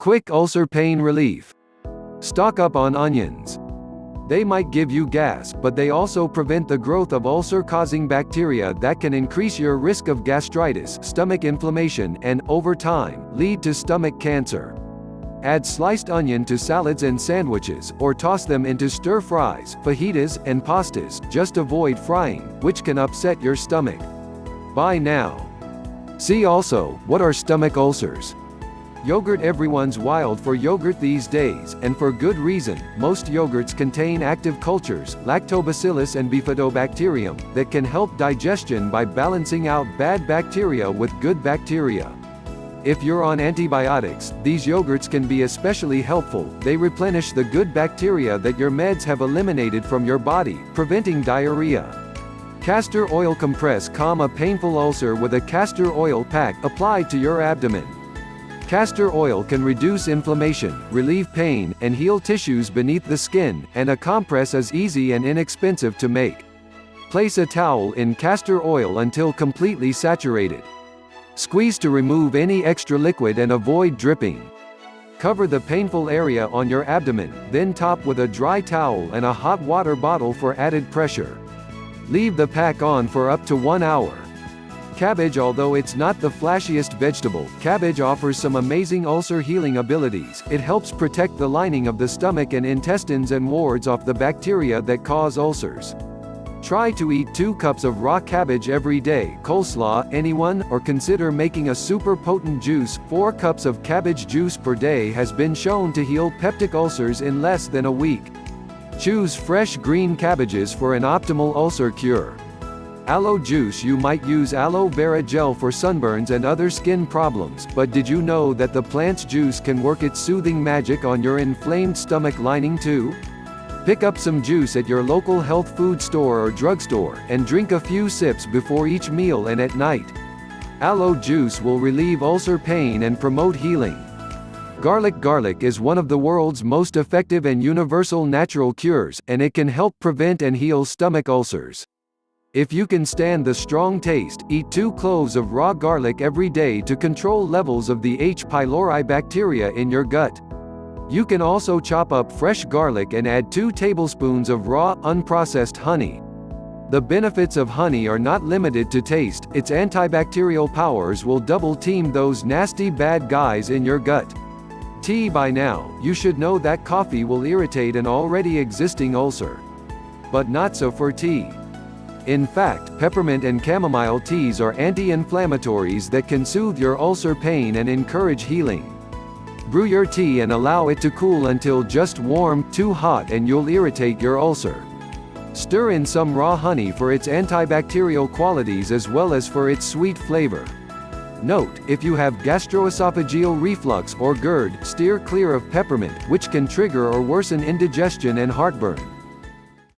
Quick ulcer pain relief. Stock up on onions. They might give you gas, but they also prevent the growth of ulcer-causing bacteria that can increase your risk of gastritis, stomach inflammation, and, over time, lead to stomach cancer. Add sliced onion to salads and sandwiches, or toss them into stir-fries, fajitas, and pastas. Just avoid frying, which can upset your stomach. Buy now. See also, what are stomach ulcers? Yogurt. Everyone's wild for yogurt these days, and for good reason. Most yogurts contain active cultures, lactobacillus and bifidobacterium, that can help digestion by balancing out bad bacteria with good bacteria. If you're on antibiotics, these yogurts can be especially helpful. They replenish the good bacteria that your meds have eliminated from your body, preventing diarrhea. Castor oil compress. Calm a painful ulcer with a castor oil pack applied to your abdomen. Castor oil can reduce inflammation, relieve pain, and heal tissues beneath the skin, and a compress is easy and inexpensive to make. Place a towel in castor oil until completely saturated. Squeeze to remove any extra liquid and avoid dripping. Cover the painful area on your abdomen, then top with a dry towel and a hot water bottle for added pressure. Leave the pack on for up to 1 hour. Cabbage. Although it's not the flashiest vegetable, cabbage offers some amazing ulcer healing abilities. It helps protect the lining of the stomach and intestines and wards off the bacteria that cause ulcers. Try to eat 2 cups of raw cabbage every day. Coleslaw. Anyone? Or consider making a super potent juice. 4 cups of cabbage juice per day has been shown to heal peptic ulcers in less than a week. Choose fresh green cabbages for an optimal ulcer cure. Aloe juice. You might use aloe vera gel for sunburns and other skin problems, but did you know that the plant's juice can work its soothing magic on your inflamed stomach lining too? Pick up some juice at your local health food store or drugstore, and drink a few sips before each meal and at night. Aloe juice will relieve ulcer pain and promote healing. Garlic. Garlic is one of the world's most effective and universal natural cures, and it can help prevent and heal stomach ulcers. If you can stand the strong taste, eat 2 cloves of raw garlic every day to control levels of the H. pylori bacteria in your gut. You can also chop up fresh garlic and add 2 tablespoons of raw, unprocessed honey. The benefits of honey are not limited to taste. Its antibacterial powers will double-team those nasty bad guys in your gut. Tea. By now, you should know that coffee will irritate an already existing ulcer. But not so for tea. In fact, peppermint and chamomile teas are anti-inflammatories that can soothe your ulcer pain and encourage healing. Brew your tea and allow it to cool until just warm. Too hot and you'll irritate your ulcer. Stir in some raw honey for its antibacterial qualities as well as for its sweet flavor. Note, if you have gastroesophageal reflux or GERD, steer clear of peppermint, which can trigger or worsen indigestion and heartburn.